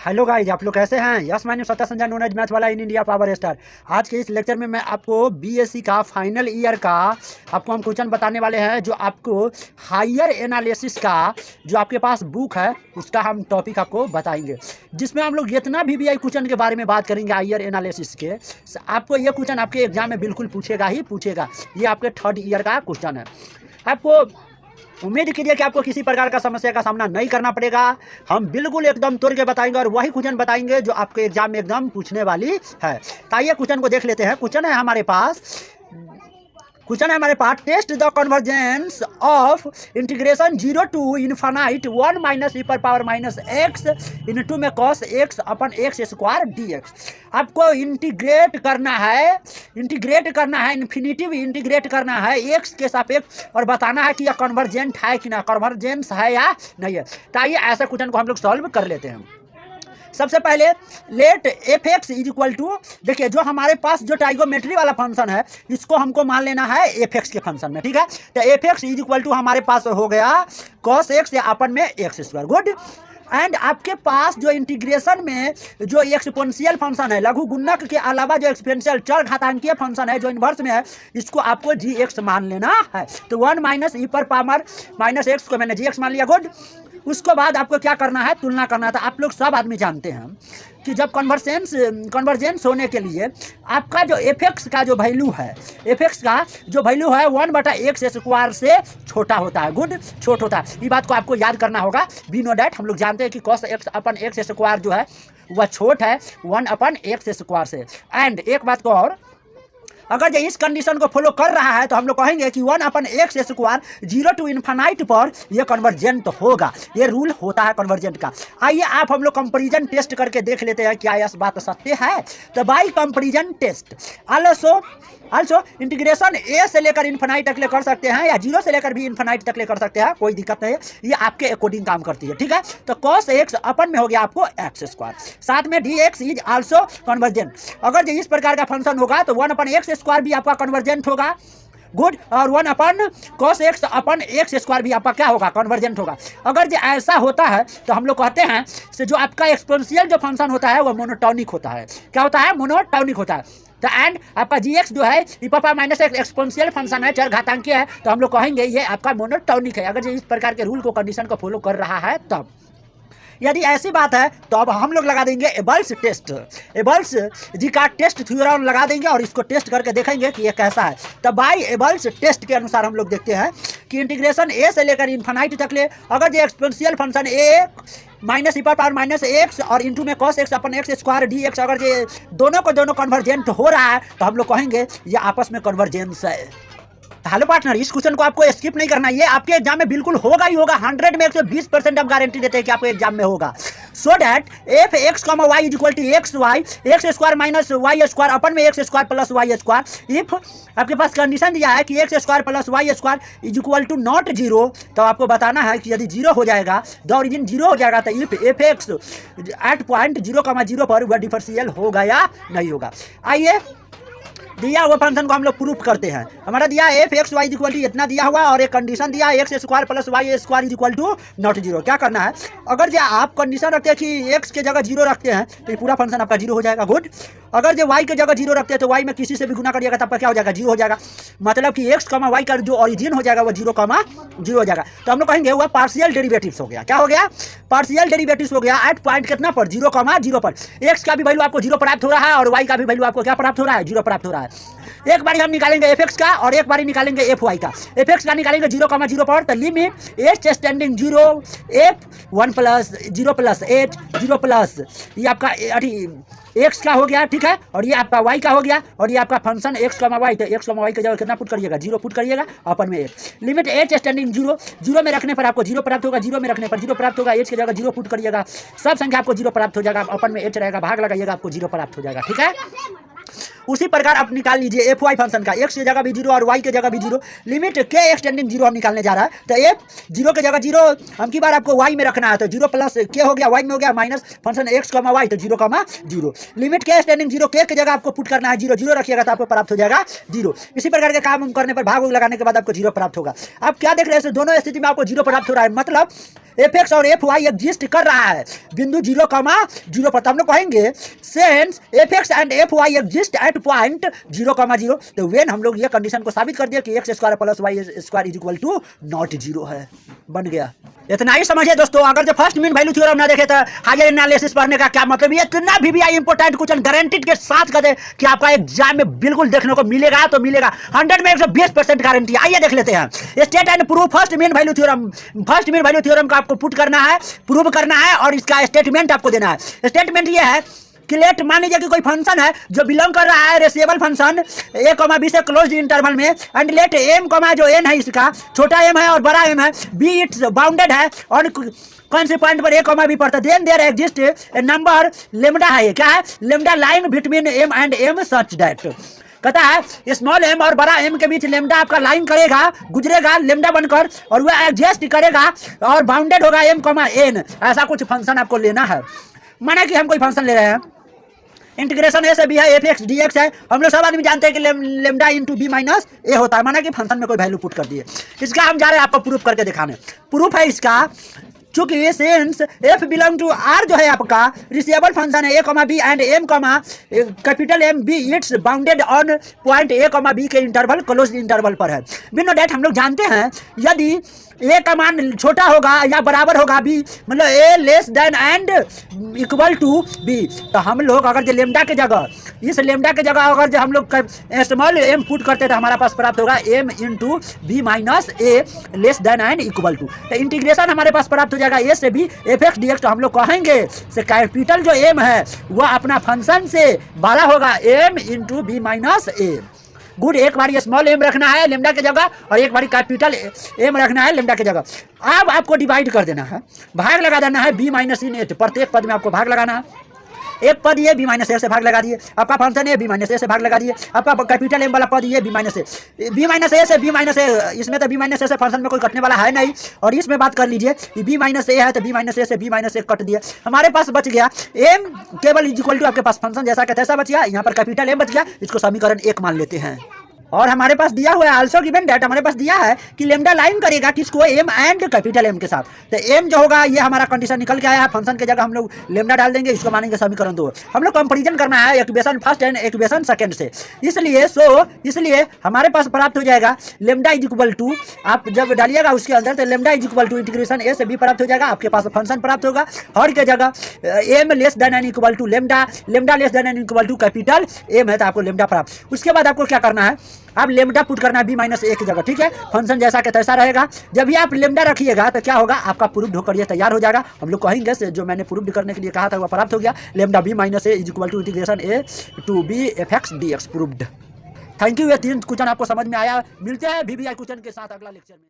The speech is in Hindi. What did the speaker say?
हेलो गाइज, आप लोग कैसे हैं। यस, मैंने सत्ता संजय नोन एज मैथ वाला इन इंडिया पावर स्टार। आज के इस लेक्चर में मैं आपको बीएससी का फाइनल ईयर का आपको हम क्वेश्चन बताने वाले हैं, जो आपको हायर एनालिसिस का जो आपके पास बुक है उसका हम टॉपिक आपको बताएंगे, जिसमें हम लोग जितना भी आई क्वेश्चन के बारे में बात करेंगे हायर एनालिसिस के। आपको ये क्वेश्चन आपके एग्जाम में बिल्कुल पूछेगा ही पूछेगा। ये आपके थर्ड ईयर का क्वेश्चन है। आपको उम्मीद कीजिए कि आपको किसी प्रकार का समस्या का सामना नहीं करना पड़ेगा। हम बिल्कुल एकदम तोड़ के बताएंगे और वही क्वेश्चन बताएंगे जो आपके एग्जाम में एकदम पूछने वाली है। तो आइए क्वेश्चन को देख लेते हैं। क्वेश्चन है हमारे test the convergence of integration 0 to infinite 1 minus E पर पावर माइनस एक्स इनटू में cos X upon X square D X. आपको इंटीग्रेट करना है इन्फिनिटिव इंटीग्रेट करना है एक्स के सापेक्ष और बताना है कि यह कन्वर्जेंट है कि ना, कन्वर्जेंस है या नहीं है। तो आइए ऐसे क्वेश्चन को हम लोग सॉल्व कर लेते हैं। सबसे पहले let F X is equal to, देखिए जो हमारे पास जो ट्राइगोमेट्री वाला फंक्शन है इसको हमको मान लेना है एफ एक्स के फंक्शन में, ठीक है। तो F X is equal to हमारे पास हो गया कॉस एक्स या अपन में एक्स स्क्वायर। गुड। एंड आपके पास जो इंटीग्रेशन में जो एक्सपोनेंशियल फंक्शन है, लघु गुणक के अलावा जो एक्सपोनेंशियल चर घातांकीय फंक्शन है जो इन्वर्स में है, इसको आपको जी एक्स मान लेना है। तो 1 माइनस ई पर पावर माइनस एक्स को मैंने जी एक्स मान लिया। गुड। उसके बाद आपको क्या करना है, तुलना करना था। आप लोग सब आदमी जानते हैं कि जब कन्वर्जेंस होने के लिए आपका जो एफ एक्स का जो वैल्यू है, एफ एक्स का जो वैल्यू है 1/x स्क्वायर से छोटा होता है। गुड, छोटा होता है। ये बात को आपको याद करना होगा। वी नो डैट, हम लोग जानते हैं कि cos x अपन एक्स स्क्वायर जो है वह छोट है 1/x स्क्वायर से। एंड एक बात को और, अगर ये इस कंडीशन को फॉलो कर रहा है तो हम लोग कहेंगे कि 1/x स्क्वायर 0 टू इन्फानाइट पर यह कन्वर्जेंट होगा। ये रूल होता है कन्वर्जेंट का। आइए आप हम लोग कंपैरिजन टेस्ट करके देख लेते हैं क्या यह बात सत्य है। तो by comparison test also integration A से लेकर इन्फानाइट तक ले कर सकते हैं या 0 से लेकर भी इन्फानाइट तक ले कर सकते हैं, कोई दिक्कत नहीं है। ये आपके अकॉर्डिंग काम करती है, ठीक है। तो cos x अपन में हो गया आपको एक्स स्क्वायर, साथ में dx इज आल्सो कन्वर्जेंट। अगर जो इस प्रकार का फंक्शन होगा तो 1/x स्क्वायर भी आपका कन्वर्जेंट होगा। गुड। और 1/cos x अपन एक्स स्क्वायर भी आपका क्या होगा, कन्वर्जेंट होगा। अगर जो ऐसा होता है तो हम लोग कहते हैं से जो आपका एक्सपोनेंशियल जो फंक्शन होता है वह मोनोटॉनिक होता है। क्या होता है, मोनोटॉनिक होता है। तो एंड आपका जी एक्स जो है E power minus X exponential function है, चर घातांकीय है, तो हम लोग कहेंगे ये आपका मोनोटॉनिक है। अगर जो इस प्रकार के रूल को कंडीशन को फॉलो कर रहा है तब। यदि ऐसी बात है तो अब हम लोग लगा देंगे एबल्स टेस्ट, एबल्स जी का टेस्ट थ्योरम लगा देंगे और इसको टेस्ट करके देखेंगे कि ये कैसा है। तो बाई एबल्स टेस्ट के अनुसार हम लोग देखते हैं कि इंटीग्रेशन ए से लेकर इन्फानाइट तक ले, अगर जो एक्सपोनेंशियल फंक्शन ए माइनस ई पावर माइनस एक्स और इंटू में cos x अपन एक्स स्क्वायर डी एक्स, अगर ये दोनों को दोनों कन्वर्जेंट हो रहा है तो हम लोग कहेंगे ये आपस में कन्वर्जेंस है। हेलो पार्टनर, इस क्वेश्चन को आपको स्किप नहीं करना। ये आपके एग्जाम में बिल्कुल होगा ही होगा। 100 में 120% हम गारंटी देते हैं कि आपके एग्जाम में होगा। So that F X comma Y is equal to X Y X square minus Y square upon में X square plus Y square. If आपके पास कंडीशन दिया है कि X square plus Y square is equal to not zero, तो आपको बताना है कि यदि जीरो हो जाएगा, द ओरिजिन जीरो हो जाएगा, तो if F X at point 0,0 पर वह डिफरेंशियल होगा या नहीं होगा। आइए दिया हुआ फंक्शन को हम लोग प्रूफ करते हैं। हमारा दिया F X Y equal to इतना दिया हुआ और एक कंडीशन दिया X square plus Y square is equal to not zero. क्या करना है, अगर जो आप कंडीशन रखते हैं कि एक्स के जगह जीरो रखते हैं तो ये पूरा फंक्शन आपका जीरो हो जाएगा। गुड। अगर जो वाई के जगह जीरो रखते हैं तो वाई में किसी से भी गुना करिएगा तब क्या हो जाएगा, जीरो हो जाएगा। मतलब कि एक्स कॉमा वाई का जो ओरिजिन हो जाएगा वो 0,0 हो जाएगा। तो हम लोग कहेंगे वह पार्शियल डेरिवेटिव्स हो गया। क्या हो गया, पार्शियल डेरिवेटिव्स हो गया एट पॉइंट कितना पर, 0,0 पर। एक्स का भी वैल्यू आपको 0 प्राप्त हो रहा है और वाई का भी वैल्यू आपको क्या प्राप्त हो रहा है, 0 प्राप्त हो रहा है। एक बारी हम निकालेंगे एफ एक्स का और एक बारी निकालेंगे एफ वाई का। एफ एक्स का निकालेंगे 0,0 पर, तो limit H standing 0 F 1 plus 0 plus H 0 plus ये आपका एक्स का हो गया, ठीक है। और ये आपका वाई का हो गया और ये आपका फंक्शन एक्स कॉमा वाई, तो एक्स कॉमा वाई के जगह कितना पुट करिएगा, 0 पुट करिएगा अपन में एच। लिमिट एच स्टैंडिंग 0 में रखने पर आपको 0 प्राप्त होगा, 0 में रखने पर 0 प्राप्त होगा, एच की जगह 0 पुट करिएगा, सब संख्या आपको 0 प्राप्त हो जाएगा, अपन में एच रहेगा, भाग लगाइएगा, आपको 0 प्राप्त हो जाएगा, ठीक है। उसी प्रकार आप निकाल लीजिए एफ वाई फंक्शन का, एक्स की जगह भी जीरो और वाई की जगह भी जीरो, लिमिट के एक्सटेंडिंग जीरो हम निकालने जा रहा है। तो एफ जीरो की जगह जीरो हम की बार आपको वाई में रखना है, तो जीरो प्लस के हो गया वाई में हो गया minus function X comma Y, तो जीरो कॉमा जीरो, लिमिट के एक्सटेंडिंग जीरो के जगह आपको पुट करना है जीरो, जीरो रखिएगा तो आपको प्राप्त हो जाएगा जीरो। इसी प्रकार के काम करने पर भाग लगाने के बाद आपको जीरो प्राप्त होगा। आप क्या देख रहे हैं, दोनों स्थिति में आपको जीरो प्राप्त हो रहा है, मतलब एफ एक्स और एफ वाई एग्जिस्ट कर रहा है बिंदु जीरो कॉमा जीरो पर। तो हम लोग कहेंगे since F X and F Y exist at point zero comma zero, तो वेन हम लोग ये कंडीशन को साबित कर दिया कि X square plus Y square is equal to not zero है, बन गया। इतना ही समझिए दोस्तों। अगर जो फर्स्ट मीन वैल्यू थ्योरम ना देखे तो हायर एनालिसिस पढ़ने का क्या मतलब, ये इतना भी इंपॉर्टेंट क्वेश्चन गारंटीड के साथ कहते कि आपका एग्जाम में बिल्कुल देखने को मिलेगा, तो मिलेगा 100 में 120% गारंटी। आइए देख लेते हैं state and prove first mean value theorem. First mean value theorem का आपको पुट करना है, प्रूव करना है और इसका स्टेटमेंट आपको देना है। स्टेटमेंट ये है कि लेट मान लीजिए कि कोई फंक्शन है जो बिलोंग कर रहा है रेसिएबल फंक्शन ए कॉमा बी से क्लोज्ड इंटरवल में, एंड लेट एम कॉमा जो एन है इसका छोटा एम है और बड़ा एम है, बी इट्स बाउंडेड है और कौन से पॉइंट पर ए कॉमा बी पड़ता है, then there exist a number lambda है, क्या है lambda line between M and M such that, कहता है स्मॉल एम और बड़ा एम के बीच लेमडा आपका लाइन करेगा, गुजरेगा लेमडा बनकर और वह एडजस्ट करेगा और बाउंडेड होगा एम कॉमा एन। ऐसा कुछ फंक्शन आपको लेना है। माना कि हम कोई फंक्शन ले रहे हैं, इंटीग्रेशन ए से बी है, एफ एक्स डी एक्स है, हम लोग सब आदमी जानते हैं कि लेमडा इंटू बी माइनस ए होता है। माना कि फंक्शन में कोई वैल्यू पुट कर दिए, इसका हम जा रहे हैं आपको प्रूफ करके दिखाने। प्रूफ है इसका, चूंकि since F belong to R जो है आपका रिसिएबल फंक्शन है A comma B and M comma capital M be its bounded on point A comma B के इंटरवल क्लोज इंटरवल पर है। बिनो डेट हम लोग जानते हैं यदि ए का मान छोटा होगा या बराबर होगा बी, मतलब A less than and equal to B, तो हम लोग अगर जो लेमडा के जगह इस लेमडा के जगह अगर जो हम लोग स्मॉल एम पुट करते तो हमारा पास प्राप्त होगा M into B minus A less than and equal to, तो इंटीग्रेशन हमारे पास प्राप्त हो जाएगा ए से B F X D X. तो हम लोग कहेंगे से कैपिटल जो एम है वह अपना फंक्शन से बड़ा होगा एम इंटू बी माइनस ए। गुड, एक बार स्मॉल एम रखना है लेमडा की जगह और एक बार कैपिटल एम रखना है लेमडा की जगह। अब आपको डिवाइड कर देना है, भाग लगा देना है बी माइनस इन ए, प्रत्येक पद में आपको भाग लगाना है। एक पद ये बी माइनस ए से भाग लगा दिए, आपका फंक्शन है बी माइनस ए से भाग लगा दिए, आपका कैपिटल एम वाला पद ये बी माइनस ए से बी माइनस ए, इसमें तो बी माइनस ए से फंक्शन में कोई कटने वाला है नहीं, और इसमें बात कर लीजिए बी माइनस ए है तो बी माइनस ए से बी माइनस ए कट दिया, हमारे पास बच गया एम केवल इज इक्वल टू आपके पास फंक्शन जैसा का तैसा बच गया, यहाँ पर कैपिटल एम बच गया, इसको समीकरण 1 मान लेते हैं। और हमारे पास दिया हुआ है आल्सो गिवन दैट, हमारे पास दिया है कि लेमडा लाइन करेगा किसको एम एंड कैपिटल एम के साथ, तो एम जो होगा ये हमारा कंडीशन निकल के आया है, फंक्शन की जगह हम लोग लेमडा डाल देंगे, इसको मानेंगे समीकरण 2। हम लोग कंपैरिजन करना है equation first and equation second से, इसलिए हमारे पास प्राप्त हो जाएगा लेमडा इज इक्वल टू, आप जब डालिएगा उसके अंदर तो lambda is equal to integration A से बी प्राप्त हो जाएगा, आपके पास फंक्शन प्राप्त होगा हर के जगह M less than and equal to lambda, lambda less than and equal to capital M है, तो आपको लेमडा प्राप्त। उसके बाद आपको क्या करना है, आप लेमडा पुट करना है बी माइनस ए की जगह, ठीक है, फंक्शन जैसा के तैसा रहेगा। जब भी आप लेमडा रखिएगा तो क्या होगा, आपका प्रूफ होकर ये तैयार हो जाएगा। हम लोग कहेंगे से जो मैंने प्रूफ करने के लिए कहा था वह प्राप्त हो गया, lambda B minus A is equal to integration A to B F X D X proved. Thank you. ये 3 क्वेश्चन आपको समझ में आया। मिलते हैं VVI क्वेश्चन के साथ अगला लेक्चर में।